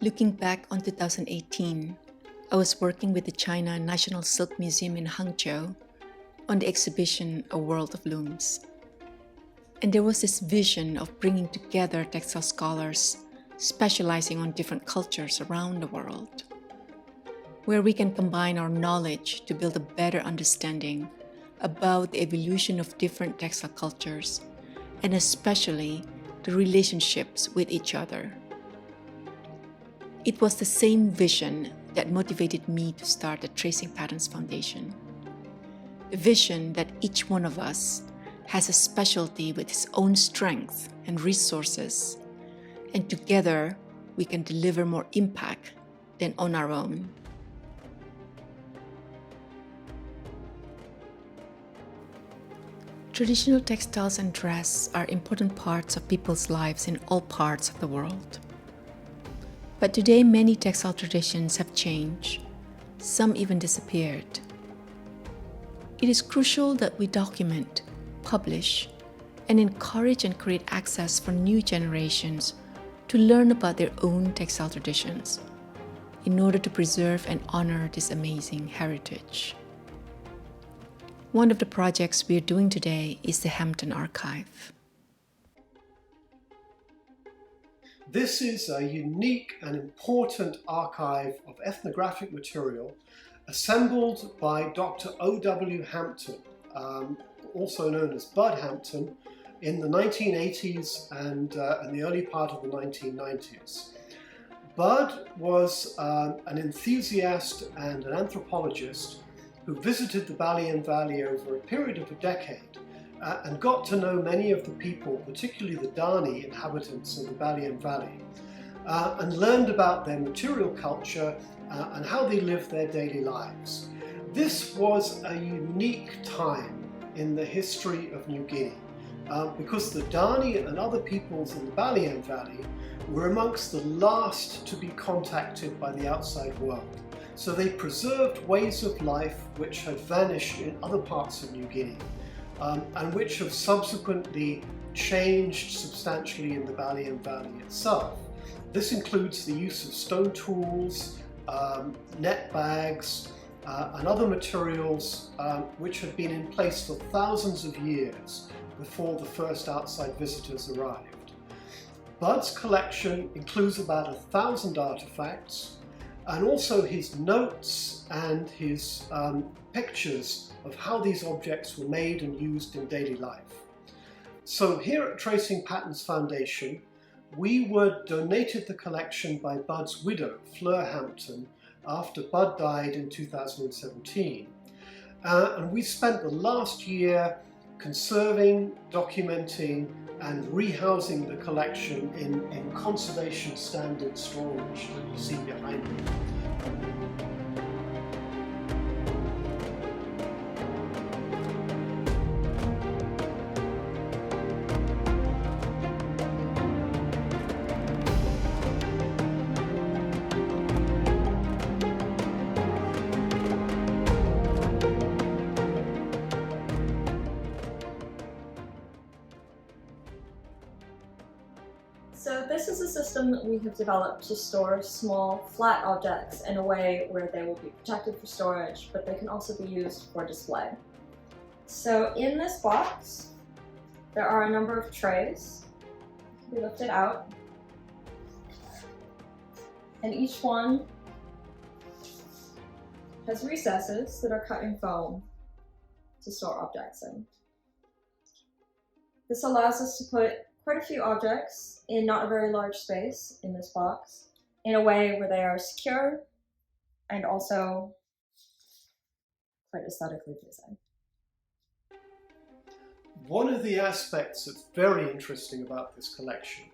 Looking back on 2018, I was working with the China National Silk Museum in Hangzhou on the exhibition A World of Looms. And there was this vision of bringing together textile scholars specializing on different cultures around the world, where we can combine our knowledge to build a better understanding about the evolution of different textile cultures, and especially the relationships with each other. It was the same vision that motivated me to start the Tracing Patterns Foundation. The vision that each one of us has a specialty with his own strength and resources, and together we can deliver more impact than on our own. Traditional textiles and dress are important parts of people's lives in all parts of the world. But today many textile traditions have changed, some even disappeared. It is crucial that we document, publish, and encourage and create access for new generations to learn about their own textile traditions in order to preserve and honor this amazing heritage. One of the projects we are doing today is the Hampton Archive. This is a unique and important archive of ethnographic material assembled by Dr. O.W. Hampton, also known as Bud Hampton, in the 1980s and in the early part of the 1990s. Bud was an enthusiast and an anthropologist who visited the Balian Valley over a period of a decade and got to know many of the people, particularly the Dani inhabitants of the Balian Valley, and learned about their material culture and how they lived their daily lives. This was a unique time in the history of New Guinea because the Dani and other peoples in the Balian Valley were amongst the last to be contacted by the outside world. So they preserved ways of life which had vanished in other parts of New Guinea and which have subsequently changed substantially in the Balian Valley itself. This includes the use of stone tools, net bags, and other materials which had been in place for thousands of years before the first outside visitors arrived. Bud's collection includes about 1,000 artifacts, and also his notes and his pictures of how these objects were made and used in daily life. So here at Tracing Patterns Foundation, we were donated the collection by Bud's widow, Fleur Hampton, after Bud died in 2017. And we spent the last year conserving, documenting, and rehousing the collection in conservation standard storage that you see behind me. So this is a system that we have developed to store small, flat objects in a way where they will be protected for storage, but they can also be used for display. So in this box, there are a number of trays. We lift it out, and each one has recesses that are cut in foam to store objects in. This allows us to put quite a few objects in not a very large space in this box in a way where they are secure and also quite aesthetically pleasing. One of the aspects that's very interesting about this collection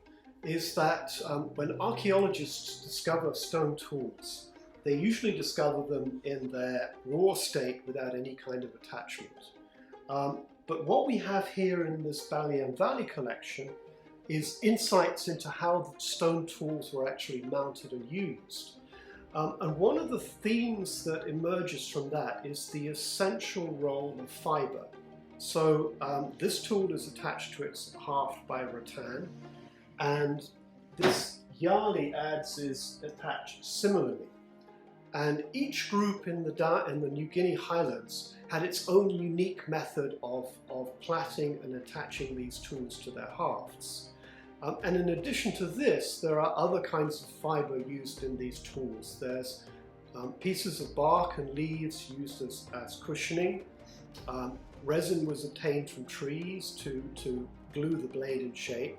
is that when archaeologists discover stone tools, they usually discover them in their raw state without any kind of attachment. But what we have here in this Balian Valley collection is insights into how the stone tools were actually mounted and used. And one of the themes that emerges from that is the essential role of fiber. So this tool is attached to its haft by a rattan, and this Yali adze is attached similarly. And each group in the New Guinea highlands had its own unique method of plaiting and attaching these tools to their hafts. And in addition to this, there are other kinds of fibre used in these tools. There's pieces of bark and leaves used as cushioning. Resin was obtained from trees to glue the blade in shape.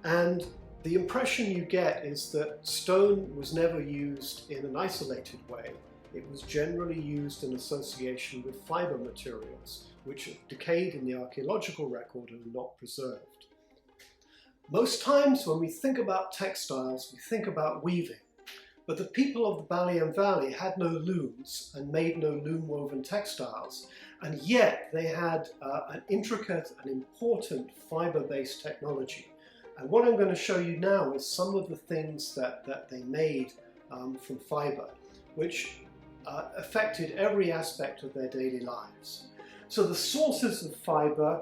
And the impression you get is that stone was never used in an isolated way. It was generally used in association with fibre materials, which have decayed in the archaeological record and are not preserved. Most times when we think about textiles, we think about weaving. But the people of the Balian Valley had no looms and made no loom-woven textiles, and yet they had an intricate and important fibre-based technology. And what I'm going to show you now is some of the things that they made from fibre, which affected every aspect of their daily lives. So the sources of fibre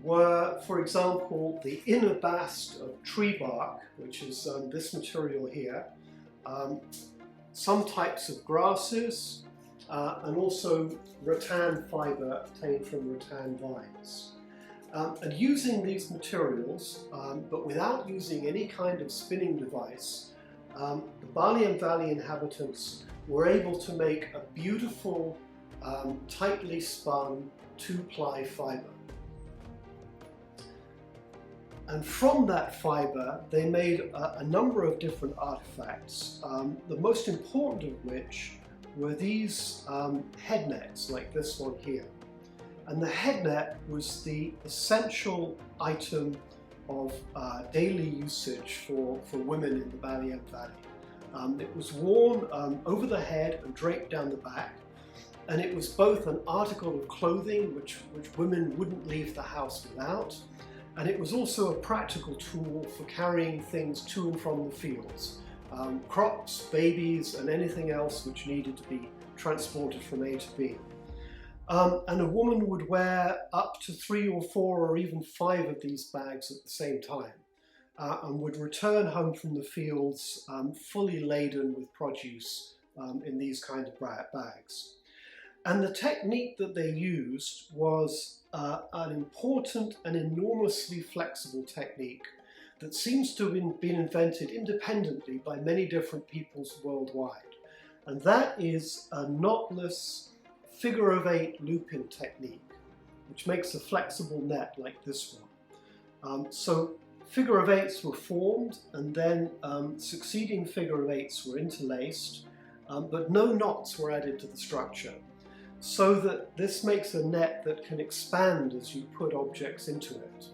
were, for example, the inner bast of tree bark, which is this material here, some types of grasses, and also rattan fibre obtained from rattan vines. And using these materials, but without using any kind of spinning device, the Balian Valley inhabitants were able to make a beautiful, tightly spun two-ply fibre. And from that fibre, they made a number of different artifacts, the most important of which were these head nets, like this one here. And the head net was the essential item of daily usage for women in the Balian Valley. It was worn over the head and draped down the back, and it was both an article of clothing which women wouldn't leave the house without, and it was also a practical tool for carrying things to and from the fields, crops, babies, and anything else which needed to be transported from A to B. And a woman would wear up to 3 or 4 or even 5 of these bags at the same time, and would return home from the fields fully laden with produce in these kind of bags. And the technique that they used was an important and enormously flexible technique that seems to have been invented independently by many different peoples worldwide. And that is a knotless figure of 8 looping technique, which makes a flexible net like this one. So figure of 8s were formed, and then succeeding figure of 8s were interlaced, but no knots were added to the structure, so that this makes a net that can expand as you put objects into it.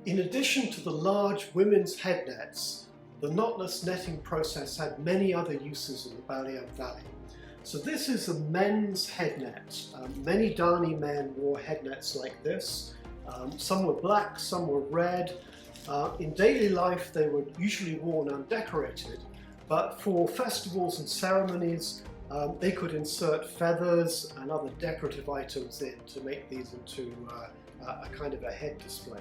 In addition to the large women's head nets, the knotless netting process had many other uses in the Balian Valley. So this is a men's head net. Many Dani men wore head nets like this. Some were black, some were red. In daily life they were usually worn undecorated, but for festivals and ceremonies they could insert feathers and other decorative items in to make these into a kind of a head display.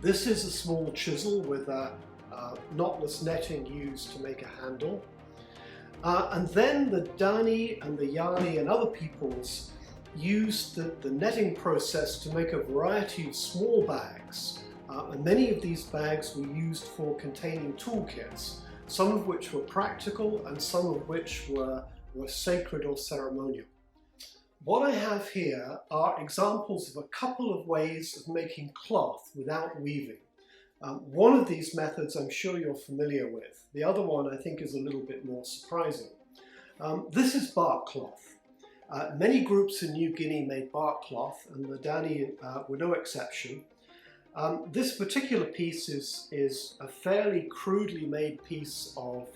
This is a small chisel with a knotless netting used to make a handle. And then the Dani and the Yali and other peoples used the netting process to make a variety of small bags. And many of these bags were used for containing toolkits, some of which were practical and some of which were sacred or ceremonial. What I have here are examples of a couple of ways of making cloth without weaving. One of these methods I'm sure you're familiar with. The other one I think is a little bit more surprising. This is bark cloth. Many groups in New Guinea made bark cloth, and the Dani were no exception. This particular piece is a fairly crudely made piece of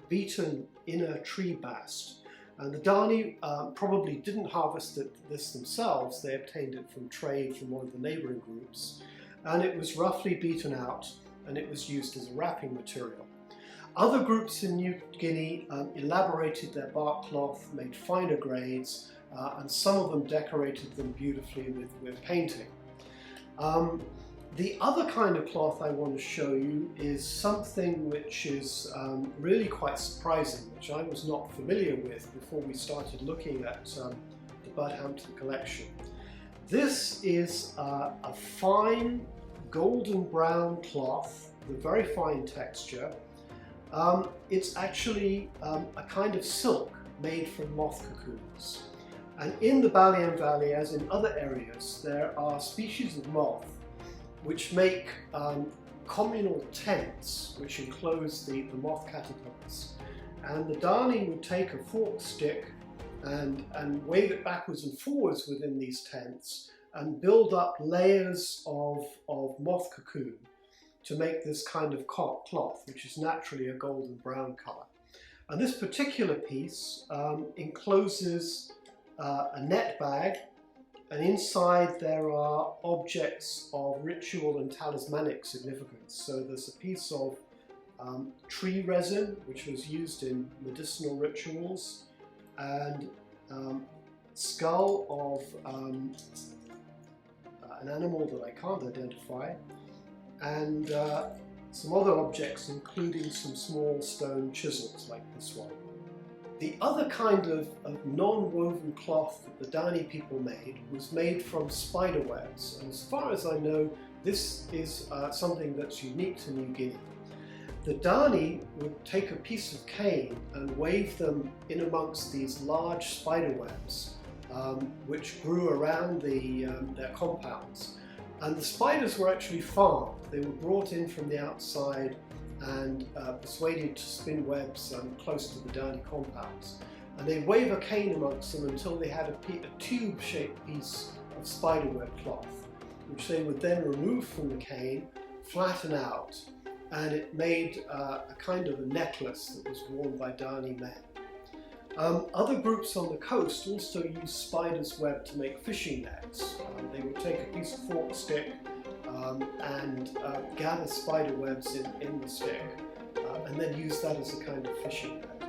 beaten inner tree bast. And the Dani probably didn't harvest this themselves. They obtained it from trade from one of the neighbouring groups. And it was roughly beaten out, and it was used as a wrapping material. Other groups in New Guinea elaborated their bark cloth, made finer grades, and some of them decorated them beautifully with painting. The other kind of cloth I want to show you is something which is really quite surprising, which I was not familiar with before we started looking at the Bud Hampton collection. This is a fine golden brown cloth with very fine texture. It's actually a kind of silk made from moth cocoons. And in the Balian Valley, as in other areas, there are species of moth which make communal tents which enclose the moth caterpillars. And the Dani would take a forked stick and wave it backwards and forwards within these tents and build up layers of moth cocoon to make this kind of cloth, which is naturally a golden brown colour. And this particular piece encloses a net bag, and inside there are objects of ritual and talismanic significance. So there's a piece of tree resin, which was used in medicinal rituals, and skull of an animal that I can't identify, and some other objects, including some small stone chisels like this one. The other kind of non-woven cloth that the Dani people made was made from spider webs, and as far as I know, this is something that's unique to New Guinea. The Dani would take a piece of cane and wave them in amongst these large spider webs, which grew around their compounds. And the spiders were actually farmed. They were brought in from the outside and persuaded to spin webs close to the Dani compounds. And they'd wave a cane amongst them until they had a tube-shaped piece of spiderweb cloth, which they would then remove from the cane, flatten out, and it made a kind of a necklace that was worn by Dani men. Other groups on the coast also used spider's web to make fishing nets. They would take a piece of forked stick and gather spider webs in the stick and then use that as a kind of fishing net.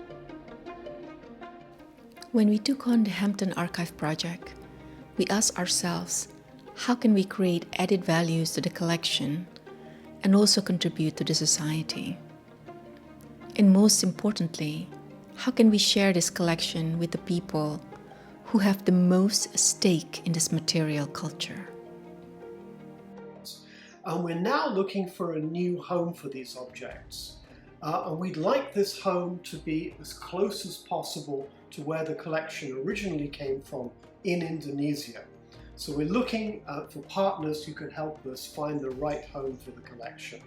When we took on the Hampton Archive Project, we asked ourselves, how can we create added values to the collection and also contribute to the society? And most importantly, how can we share this collection with the people who have the most stake in this material culture? And we're now looking for a new home for these objects. And we'd like this home to be as close as possible to where the collection originally came from in Indonesia. So we're looking for partners who can help us find the right home for the collection.